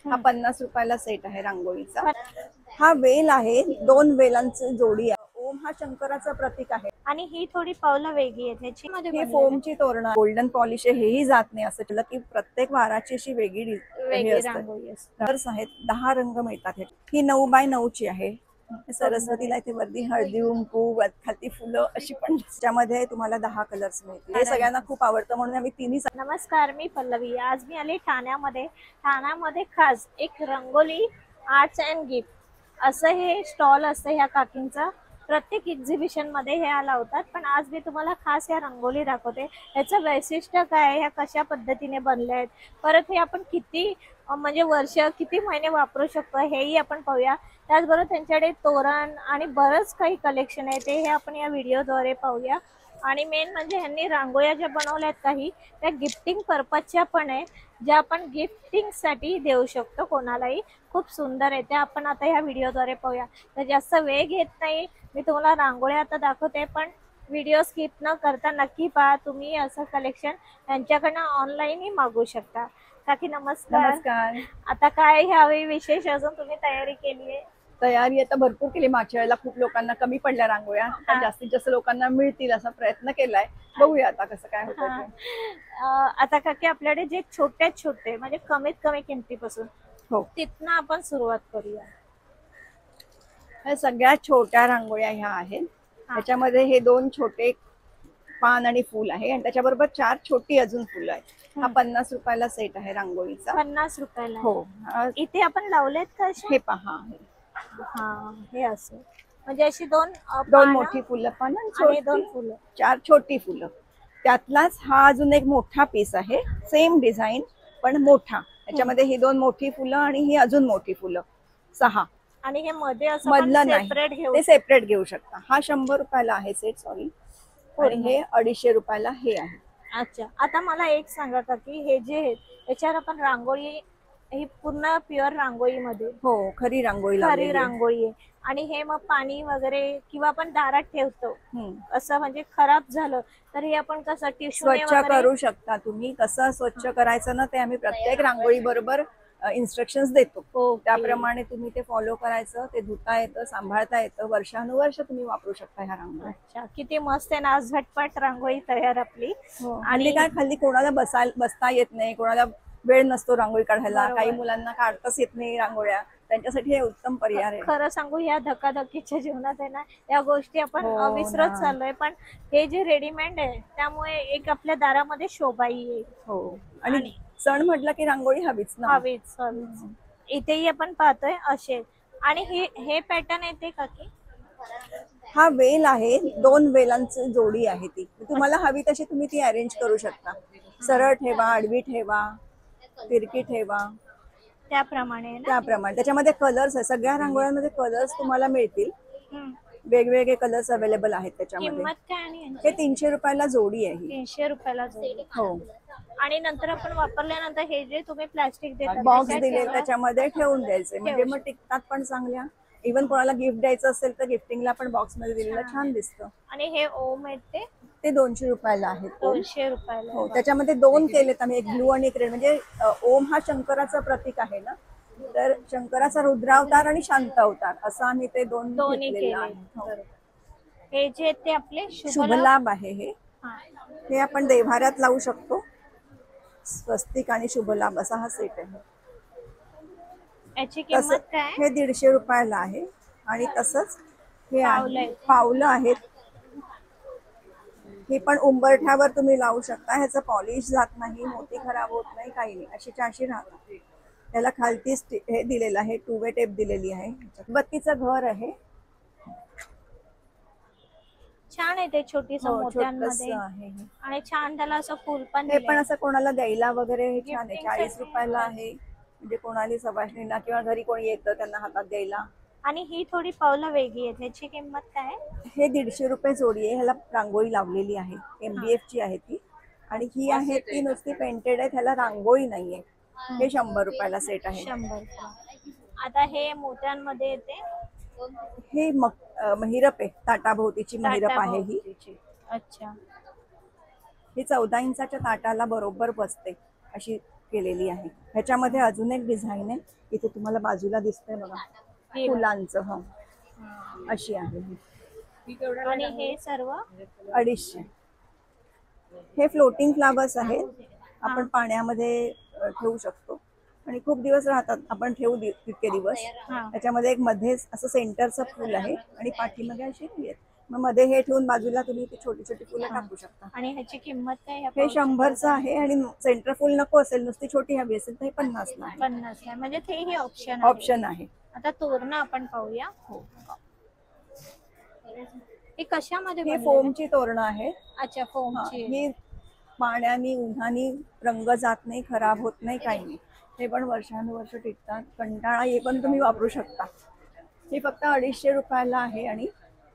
हा 50 रुपयाला सेट आहे रांगोळीचा। हा वेल आहे, 2 वेलांची जोडी आहे। ओम हा शंकराचं प्रतीक आहे आणि ही थोडी पावलं वेगळी आहे त्याची ही फोमची तोरणं गोल्डन पॉलिश हेही जात नाही असं केलं की प्रत्येक वाराची अशी वेगळी हे रांगोळी असते। कलर्स आहेत 10 रंग मिळतात। ही 9 बाय 9 ची आहे। सरस्वतीला इथे वरती हळदी कुंकू खाली फुलं अशी पण त्यामध्ये तुम्हाला 10 कलर्स मिळतील। हे सगळ्यांना खूप आवडतं म्हणून आम्ही तिन्ही। नमस्कार, मी पल्लवी। आज मी आले ठाण्यामध्ये खास एक रंगोली आर्ट्स अँड गिफ्ट असं हे स्टॉल असतं ह्या काकींचा। प्रत्येक एक्झिबिशन मध्ये हे लावतात, पण आज मी तुम्हाला खास या रंगोली दाखवते। याचं वैशिष्ट्य काय, ह्या कशा पद्धतीने बनल्या आहेत, परत हे आपण किती म्हणजे वर्ष किती महिने वापरू शकतो हेही आपण पाहूया। त्याचबरोबर त्यांच्याकडे तोरण आणि बरंच काही कलेक्शन आहे ते हे आपण या व्हिडिओद्वारे पाहूया। आणि मेन म्हणजे ह्यांनी रांगोळ्या ज्या बनवल्यात काही त्या गिफ्टिंग पर्पजच्या पण आहे, ज्या आपण गिफ्टिंग साठी देऊ शकतो कोणालाही। खूप सुंदर आहे त्या आपण आता ह्या व्हिडिओद्वारे पाहूया। तर जास्त वेळ घेत नाही, मी तुम्हाला रांगोळ्या आता दाखवते, पण व्हिडिओ स्किप न करता नक्की पहा। तुम्ही असं कलेक्शन त्यांच्याकडनं ऑनलाईनही मागवू शकता। काकी नमस्कार। नमस्कार। आता काय ह्यावेळी विशेष अजून तुम्ही तयारी केली आहे? तयारी आता भरपूर केली। मागच्या वेळेला खूप लोकांना कमी पडल्या रांगोळ्या, जास्तीत जास्त लोकांना मिळतील असा प्रयत्न केलाय। बघूया आता कसं काय होतं। आता काकी आपल्याकडे जे छोटे म्हणजे कमीत कमी किमतीपासून हो तिथनं आपण सुरुवात करूया। ह्या सगळ्यात छोट्या रांगोळ्या ह्या आहेत। त्याच्यामध्ये हे 2 छोटे पान आणि फूल आहे आणि त्याच्याबरोबर 4 छोटी अजून फुलं आहेत। हा 50 रुपयाला सेट आहे रांगोळीचा। 50 रुपयाला? हो। इथे आपण लावलेत का हे पहा, हा हे असं म्हणजे अशी 2 मोठी फुलं पण आणि 2 फुलं, 4 छोटी फुलं। त्यातलाच हा अजून एक मोठा पीस आहे, सेम डिझाइन पण मोठा। त्याच्यामध्ये ही 2 मोठी फुलं आणि ही अजून मोठी फुलं 6। आणि हे मध्ये असं मधलं सेपरेट नाही, ते सेपरेट घेऊ शकता। हा 100 रुपयाला आहे सेट, सॉरी, आणि हे 250 रुपयाला हे आहे। अच्छा, आता मला एक सांगा काकी, हे जे याच्यावर आपण रांगोळी ही पूर्ण प्युअर रांगोळी मध्ये? हो, खरी रांगोळी खरी रांगोळी आहे। आणि हे मग पाणी वगैरे किंवा आपण दारात ठेवतो असं म्हणजे खराब झालं तर हे आपण कसं टिश्यूने स्वच्छ करू शकता तुम्ही। कसं स्वच्छ करायचं ना ते आम्ही प्रत्येक रांगोळी बरोबर इन्स्ट्रक्शन्स देतो, त्याप्रमाणे तुम्ही ते फॉलो करायचं। ते धुता येतं, सांभाळता येतं, वर्षानुवर्ष तुम्ही वापरू शकता ह्या रांगोळ्या। अच्छा, किती मस्त आहे ना, आज झटपट रांगोळी तयार आपली। आणि काय खाली कोणाला बसता येत नाही, कोणाला वेळ नसतो रांगोळी काढायला, काही मुलांना काढताच येत नाही रांगोळ्या, त्यांच्यासाठी हे उत्तम पर्याय आहे। खरं सांगू, या धकाधकीच्या जीवनात आहे ना या गोष्टी आपण विसरत चाललोय, पण हे जे रेडीमेड आहे त्यामुळे एक आपल्या दारामध्ये शोभाही येईल। हो, आणि सण म्हटलं की रांगोळी हवीच ना। हवीच। इथेही आपण पाहतोय असे। आणि हे पॅटर्न येते का की? हा वेल आहे, 2 वेलांची जोडी आहे। ती तुम्हाला हवी तशी तुम्ही ती अरेंज करू शकता। सरळ ठेवा, आडवी ठेवा, तिरकी ठेवा, त्याप्रमाणे त्याच्यामध्ये कलर्स आहे। सगळ्या रांगोळ्यांमध्ये कलर्स तुम्हाला मिळतील, वेगवेगळे कलर्स अवेलेबल आहेत त्याच्यामध्ये। किंमत काय? हे 300 रुपयाला जोडी आहे। 300 रुपयाला जोडी? हो। आणि नंतर आपण वापरल्यानंतर हे जे तुम्ही प्लास्टिक देता बॉक्स दिले त्याच्यामध्ये ठेवून द्यायचे, म्हणजे मग टिकतात पण चांगल्या। इव्हन कोणाला गिफ्ट द्यायचं असेल तर गिफ्टिंगला पण बॉक्स मध्ये दिलेलं छान दिसतं। आणि हे ओम आहेत ते 200 रुपयाला आहेत। 200 रुपयाला? हो, त्याच्यामध्ये 2 केलेत आम्ही, एक ब्लू आणि एक रेड। म्हणजे ओम हा शंकराचं प्रतीक आहे ना, तर शंकराचा रुद्रावतार आणि शांत अवतार असं आम्ही ते दोन्ही केलेलं आहे। हे जे ते आपले शुभ लाभ आहे। हे आपण देव्हाऱ्यात लावू शकतो। स्वस्तिक आणि शुभ लाभ असा हा सेट आहे। याची किंमत काय? हे 150 रुपयाला आहे। आणि तसंच हे पावलं आहेत, हे पण उंबरठ्यावर तुम्ही लावू शकता। ह्याचं पॉलिश जात नाही, मोती खराब होत नाही, काही नाही, अशीच्या अशी राहतात। त्याला खालती हे दिलेलं आहे, 2 वे टेप दिलेली आहे। बत्तीचं घर आहे, छान आहे ते, छोटीस मोत्यांमध्ये आहे। आणि छान त्याला असं फुल पण हे पण असं कोणाला द्यायला वगैरे हे छान आहे। 40 रुपयाला आहे, म्हणजे कोणाला सवाष्णींना किंवा घरी कोणी येतं त्यांना हातात द्यायला। आणि ही थोडी पावलं वेगळी आहे, त्याची किंमत काय? हे 150 रुपये जोडी आहे। ह्याला रांगोळी लावलेली आहे, MDF ची आहे ती। आणि ही आहे ती नुसती पेंटेड आहे, ह्याला रांगोळी नाहीये। हे 100 रुपयाला सेट आहे। 100। आता हे मोत्यांमध्ये येते, हे महिरप आहे, ताटाभोवतीची महिरप आहे ही। अच्छा, ही 14 इंचाच्या ताटाला बरोबर बसते, अशी केलेली आहे. ह्याच्यामध्ये अजून एक डिझाईन आहे, इथे तुम्हाला बाजूला दिसतंय बघा, हे बघा. फुलांचं. हा, अशी आहे ही. आणि हे सर्व 250. हे फ्लोटिंग फ्लावर्स आहेत, आपण पाण्यामध्ये ठेवू शकतो आणि खूप दिवस राहतात. आपण ठेवू तितके दिवस. हा. त्याच्यामध्ये एक मध्ये असं सेंटरचं फुल आहे आणि पाठीमध्ये अशी फुले आहेत. मग मध्ये हे ठेवून बाजूला तुम्ही ती छोटी छोटी फुलं टाकू शकता. आणि ह्याची किंमत काय ह्या हे 100चं आहे आणि सेंटर फुल नको असेल, नुसती छोटी हवी असेल तर हे 50ला आहे. 50 आहे. म्हणजे ते हे ऑप्शन ऑप्शन आहे. आता तोरणं आपण पाहूया. हो. हे कशामध्ये ही बनलेलं आहे? फोमची तोरणं आहेत. अच्छा, हा, फोमची. ही पाण्याने उन्हाने रंग जात नाही, खराब होत नाही, काही नाही. हे पण वर्षानुवर्ष टिकतात. कंटाळा ये पण तुम्ही वापरू शकता. हे फक्त 250 रुपयाला आहे आणि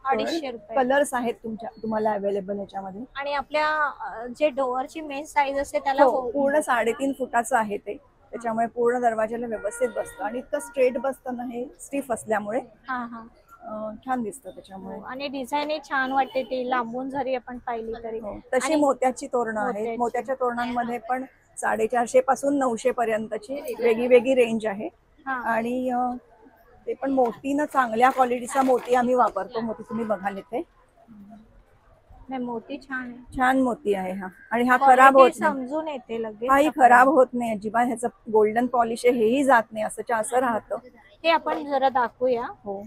250 रुपये. कलर्स आहेत तुम्हाला अवेलेबल ह्याच्यामध्ये. आणि आपल्या जे डोअरची मेन साईज असते त्याला हो, पूर्ण 3.5 फुटाचं आहे ते. त्याच्यामुळे पूर्ण दरवाजाला व्यवस्थित बसतं आणि इतकं स्ट्रेट बसतं ना, हे स्टिफ असल्यामुळे हा हा. छान दिसतं त्याच्यामुळे. आणि डिझाईन छान वाटते ती लांबून जरी आपण पाहिली तरी. हो, तशी आणि मोत्याची तोरणं आहेत. मोत्याच्या तोरणांमध्ये पण 450 पासून 900 पर्यंतची वेगळी वेगळी रेंज आहे. हा. आणि ते पण मोतीनं चांगल्या क्वालिटीचा मोती आम्ही वापरतो. मोती तुम्ही बघाल इथे नाही, मोती छान आहे. छान मोती आहे हा. आणि हा खराब होत Quality नाही, समजून येते लगेच. हाही खराब होत नाही अजिबात. ह्याचं गोल्डन पॉलिश आहे, हेही जात नाही, असं राहतं. ते आपण जरा दाखवूया. हो,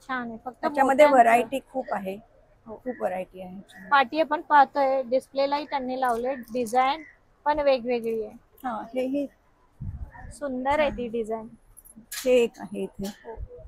छान आहे. फक्त त्याच्यामध्ये मोत्यांचं. व्हरायटी खूप आहे. खूप व्हरायटी आहे. पाटी आपण पाहतोय डिस्प्लेलाही त्यांनी लावले. डिझाईन पण वेगवेगळी आहे. हा, हे सुंदर आहे ती डिझाईन. हे एक आहे इथे.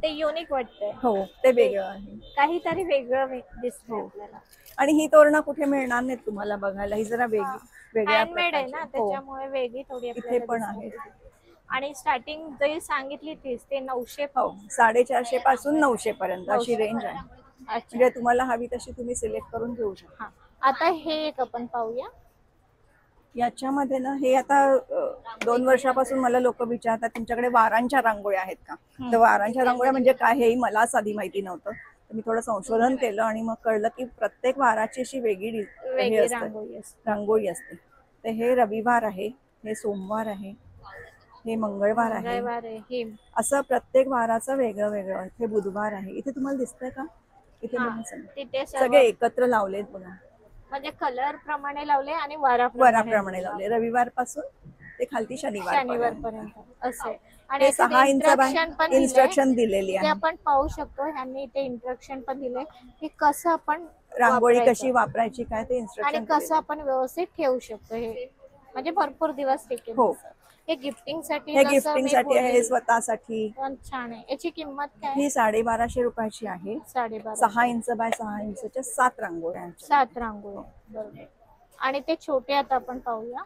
ते युनिक वाटतंय. हो, ते वेगळं आहे. काहीतरी वेगळं दिसतंय हो. आपल्याला. आणि ही तोरणं कुठे मिळणार नाहीत तुम्हाला बघायला. ही जरा वेगळ्या हँडमेड आहे ना, प्रकारची. हो, त्याच्यामुळे वेगळी थोडी इथे आपल्याला पण दिसते. आहे. आणि स्टार्टिंग जरी सांगितली तीच ते 900. हो, 450 पासून 900 पर्यंत अशी रेंज आहे. अच्छा. म्हणजे तुम्हाला हवी तशी तुम्ही सिलेक्ट करून घेऊ शकता. हा. आता हे एक आपण पाहूया. याच्यामध्ये ना, हे आता 2 वर्षापासून मला लोक विचारतात तुमच्याकडे वारांच्या रांगोळ्या आहेत का. तर वारांच्या रांगोळ्या म्हणजे काय हेही मलाच आधी माहिती नव्हतं. तर मी थोडं संशोधन केलं आणि मग कळलं की प्रत्येक वाराची अशी वेगळी वेगळी रांगोळी असते. रांगोळी असते. तर हे रविवार आहे, हे सोमवार आहे, हे मंगळवार आहे, मंगळवार आहे, हे असं प्रत्येक वाराचं वेगळं वेगळं. हे बुधवार आहे. इथे तुम्हाला दिसतंय का, इथे हा, बघा सगळे तिथे सगळे एकत्र लावलेत बघा. म्हणजे कलर प्रमाणे लावले आणि वराप्रमाणे लावले. रविवार पासून ते खालती शनिवार शनिवार पर्यंत असे. आणि हे 6 इंच इन्स्ट्रक्शन दिलेली ते आहे. आपण पाहू शकतो. ह्यांनी ते इन्स्ट्रक्शन पण दिले की कसं आपण रांगोळी वापरायचं कशी वापरायची काय ते आणि इन्स्ट्रक्शन. कसं आपण व्यवस्थित ठेवू शकतो. हे म्हणजे भरपूर दिवस टिकेल. हो. हे गिफ्टिंग साठी हे गिफ्टिंग साठी आहे, हे स्वतःसाठी. पण छान आहे. याची किंमत काय? ही 1250 रुपयाची आहे. 12.5. 6 इंच बाय 6 इंचच्या 7 रांगोळ्या आहेत. 7 रांगोळी. बरोबर. आणि ते छोटे आता आपण पाहूया.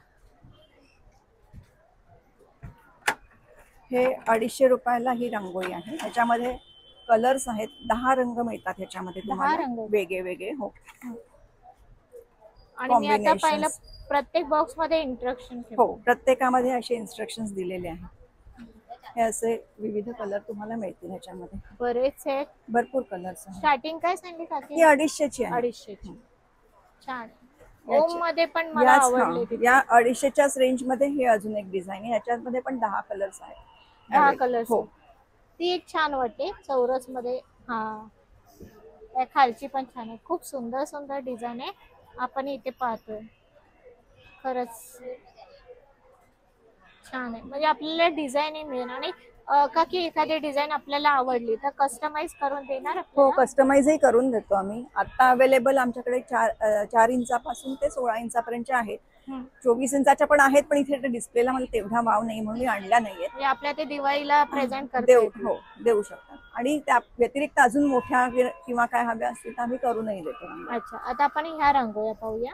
हे 250 रुपयाला ही रांगोळी आहे. ह्याच्यामध्ये कलर्स आहेत. 10 रंग मिळतात ह्याच्यामध्ये 10 तुम्हाला रंग? वेगळे वेगळे. हो, आणि मी आता Combinations. पाहिलं प्रत्येक बॉक्स मध्ये इन्स्ट्रक्शन. हो, प्रत्येकामध्ये असे इन्स्ट्रक्शन्स दिलेले आहेत. हे असे विविध कलर तुम्हाला मिळतील ह्याच्यामध्ये. बरेच आहेत. भरपूर कलर्स आहेत. स्टार्टिंग काय सांगली ही काकी? 250 ची आहे. 250. छान. याची- ओम मध्ये पण मला आवडले ते. या 250च्याच रेंज मध्ये हे अजून एक डिझाईन आहे. याच्यामध्ये पण 10 कलर्स आहेत. 10 कलर्स. हो, ती एक छान वाटते चौरस मध्ये. हा, त्या खालची पण छान आहे. खूप सुंदर सुंदर डिझाईन आहे आपण इथे पाहतोय. खरंच छान आहे. म्हणजे आपल्याला डिझाईन मिळेल. आणि का की एखादी डिझाईन आपल्याला आवडली तर कस्टमाइज करून देणार हो, आपल्याला? कस्टमाइजही करून देतो आम्ही. आता अवेलेबल आमच्याकडे 4 इंचापासून ते 16 इंचापर्यंत आहेत. 24 इंचाच्या पण आहेत, पण इथे डिस्प्लेला मला तेवढा वाव नाही म्हणून मी आणल्या नाहीये. म्हणजे आपल्या ते दिवाळीला प्रेझेंट करता देऊ, येतील. हो, देऊ शकतात. आणि त्या व्यतिरिक्त अजून मोठ्या किंवा काय हव्या असतील तर आम्ही करूनही देतो. अच्छा, आता आपण ह्या रांगोळ्या पाहूया.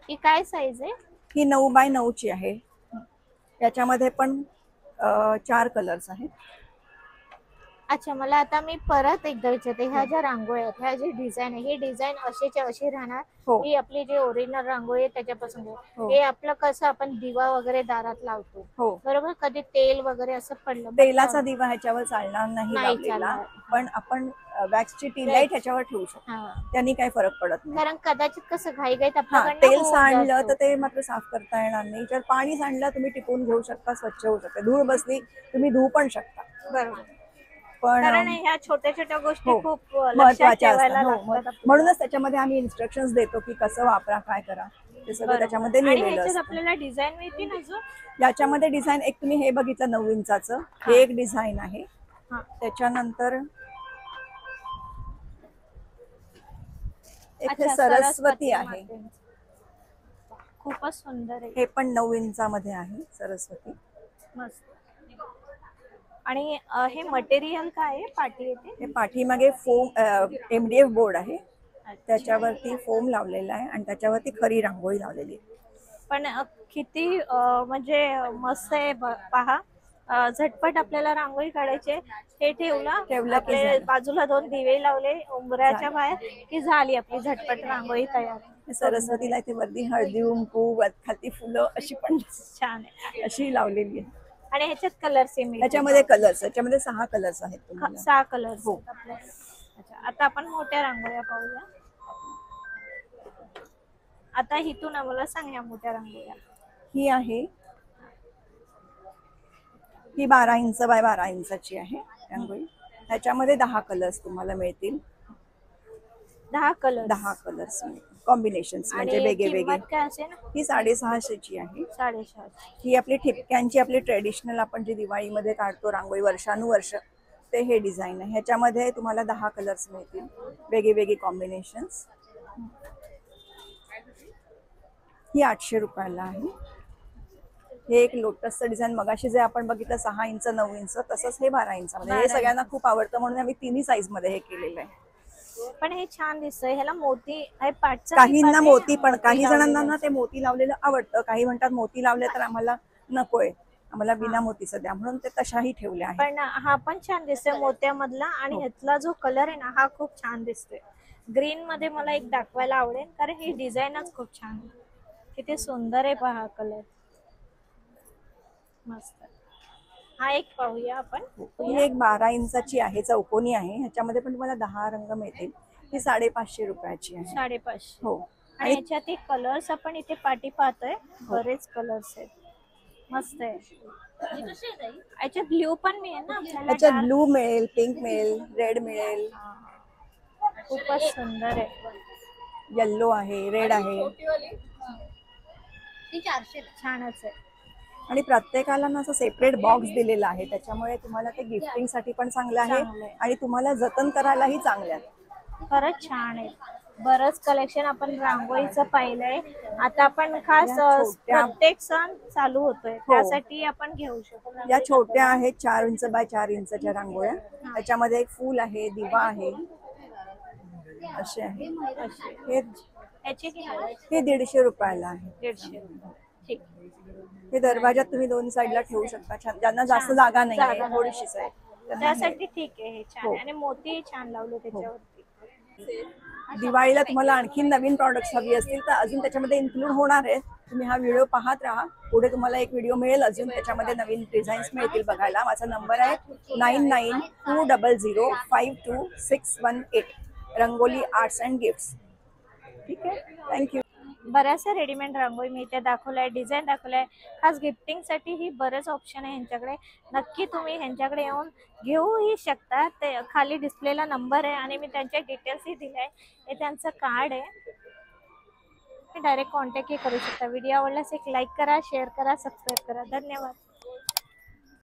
ही काय साईज आहे? ही 9 बाय 9 ची आहे. याच्यामध्ये पण 4 कलर्स आहेत. अच्छा, मला आता मी परत एकदा विचारते, ह्या ज्या रांगोळ्या आहेत, ह्या जे डिझाईन आहे, ही डिझाईन अशीच्या अशी राहणार? हो ही आपली जी ओरिजिनल रांगोळी आहे त्याच्यापासून हो हे आपलं कसं आपण दिवा वगैरे दारात लावतो, हो. बरोबर? कधी तेल वगैरे असं पडलं तर तेलाचा दिवा ह्याच्यावर चालणार नाही नाही लावलेला, चालणार. पण आपण वॅक्सची टी लाईट ह्याच्यावर ठेवू शकतो, हा, त्यांनी काही फरक पडत नाही. कारण कदाचित कसं घाईघाईत हा, आपल्याकडनं तेल होऊन सांडलं जातो. तर ते मात्र साफ करता येणार नाही. जर पाणी सांडलं तुम्ही टिपून घेऊ शकता, स्वच्छ होऊ शकते. धूळ बसली तुम्ही धुवू पण शकता. बरोबर. पण कारण ह्या छोट्या छोट्या गोष्टी हो, खूप लक्षात महत्वाच्या असतात. ठेवायला हो, लागतात आपल्याला. म्हणूनच त्याच्यामध्ये आम्ही इन्स्ट्रक्शन्स देतो की कसं वापरा, काय करा, ते सगळं त्याच्यामध्ये बरोबर. आणि लिहिलेलं ह्याच्यात असतं. आपल्याला डिझाईन मिळतील अजून? याच्यामध्ये डिझाईन एक तुम्ही हे बघितलं 9 इंचाचं, हा. हे एक डिझाईन आहे. हा. त्याच्यानंतर एक हे अच्छा, सरस्वती आहे. मातेचं. खूपच सुंदर आहे. हे पण 9 इंचामध्ये आहे सरस्वती. मस्त. आणि हे मटेरियल काय आहे पाठी येते? हे पाठीमागे फोम MDF बोर्ड आहे, त्याच्यावरती फोम लावलेला आहे आणि त्याच्यावरती खरी रांगोळी लावलेली आहे. पण किती म्हणजे मस्त आहे पहा. झटपट आपल्याला रांगोळी काढायची हे ठेवलं की आपले झालं. बाजूला 2 दिवे लावले उंबऱ्याच्या बाहेर की झाली आपली झटपट रांगोळी तयार. सरस्वतीला इथे वरती हळदी कुंकू, खाती फुलं अशी पण छान आहे. अशी लावलेली आहे. आणि ह्याच्यात कलर सेम याच्यामध्ये कलर्स, याच्यामध्ये 6 कलर्स आहेत तुम्हाला. 6 कलर्स हो. आपल्याकडे. अच्छा, आता आपण मोठ्या रांगोळ्या पाहूया. आता इथून आम्हाला सांग ह्या मोठ्या रांगोळ्या. ही आहे, ही 12 इंच बाय 12 इंचाची आहे रांगोळी. त्याच्यामध्ये 10 कलर्स तुम्हाला मिळतील. 10 कलर्स. 10 कलर्स कॉम्बिनेशन्स म्हणजे आणि वेगळे वेगळे. किंमत काय असेल? ही 650 ची आहे. 650. ही आपली ठिपक्यांची, आपली ट्रेडिशनल आपण जी दिवाळीमध्ये काढतो रांगोळी वर्षानुवर्ष, ते हे डिझाईन आहे. ह्याच्यामध्ये तुम्हाला 10 कलर्स मिळतील, वेगळे वेगळे कॉम्बिनेशन्स. ही 800 रुपयाला आहे. हे एक लोटसचं डिझाईन मगाशी जे आपण बघितलं 6 इंच 9 इंच, तसंच हे 12 इंचामध्ये. हे सगळ्यांना खूप आवडतं म्हणून आम्ही तिन्ही साईज मध्ये हे केलेलं आहे. पण हे छान दिसतंय. ह्याला मोती आहे पाठचा. काहींना मोती, पण काही जणांना ना ते मोती लावलेलं आवडतं. काही म्हणतात मोती लावले तर आम्हाला नकोय, आम्हाला बिना मोतीचं द्या, म्हणून ते तशाही ठेवल्या आहेत. पण हा पण छान दिसतोय मोत्यामधला. आणि ह्यातला जो कलर आहे ना हा खूप छान दिसतोय. ग्रीन मध्ये मला एक दाखवायला आवडेल कारण ही डिझाईनच खूप छान आहे. किती सुंदर आहे पहा कलर, मस्त. हा एक पाहूया आपण. ही एक 12 इंचाची आहे, चौकोनी आहे. ह्याच्यामध्ये पण तुम्हाला 10 रंग मिळतील. ही 550 रुपयाची आहे. 550. हो. आणि ह्याच्यात एक कलर्स आपण इथे पाठी पाहतोय, बरेच कलर्स आहेत. मस्त आहे. याच्यात ब्ल्यू पण मिळेल ना आपल्याला? ह्याच्यात ब्लू मिळेल, पिंक मिळेल, रेड मिळेल. खूपच सुंदर आहे. येल्लो आहे, रेड आहे. छानच आहे. आणि प्रत्येकाला ना असं सेपरेट बॉक्स दिलेला आहे, त्याच्यामुळे तुम्हाला ते गिफ्टिंग साठी पण चांगलं आहे आणि तुम्हाला जतन करायलाही चांगलं आहे. खरंच छान आहे. बरंच कलेक्शन आपण रांगोळीचं पाहिलंय. आता आपण खास प्रत्येक सण चालू होतोय त्यासाठी आपण घेऊ शकतो. या छोट्या आहेत 4 इंच बाय 4 इंचच्या रांगोळ्या. त्याच्यामध्ये एक फूल आहे, दिवा आहे, असे आहे. हे 150 रुपयाला आहे. 150. ठीक. हे दरवाजात तुम्ही 2 साईडला ठेवू शकता. छान, ज्यांना जास्त जागा नाही आहे, थोडीशीच आहे, त्यासाठी ठीक आहे. हे छान. आणि मोती छान लावले त्याच्यावरती. दिवाळीला तुम्हाला आणखी नवीन प्रॉडक्ट्स हवी असतील तर अजून त्याच्यामध्ये इन्क्लूड होणार आहे. तुम्ही हा व्हिडिओ पाहत राहा, पुढे तुम्हाला एक व्हिडिओ मिळेल अजून, त्याच्यामध्ये नवीन डिझाईन्स मिळतील बघायला. माझा नंबर आहे 9920052618. Rangoli arts and gifts. ठीक आहे, थँक्यू. बऱ्याचशा रेडीमेड रांगोळी मी इथे दाखवलाय, डिझाईन दाखवलाय. खास गिफ्टिंगसाठी ही बरेच ऑप्शन आहे ह्यांच्याकडे. नक्की तुम्ही ह्यांच्याकडे येऊन घेऊही शकता. ते खाली डिस्प्लेला नंबर आहे आणि मी त्यांचे डिटेल्सही दिले आहे. हे त्यांचं कार्ड आहे, डायरेक्ट कॉन्टॅक्टही करू शकता. व्हिडिओ आवडल्यास एक लाईक करा, शेअर करा, सबस्क्राईब करा. धन्यवाद.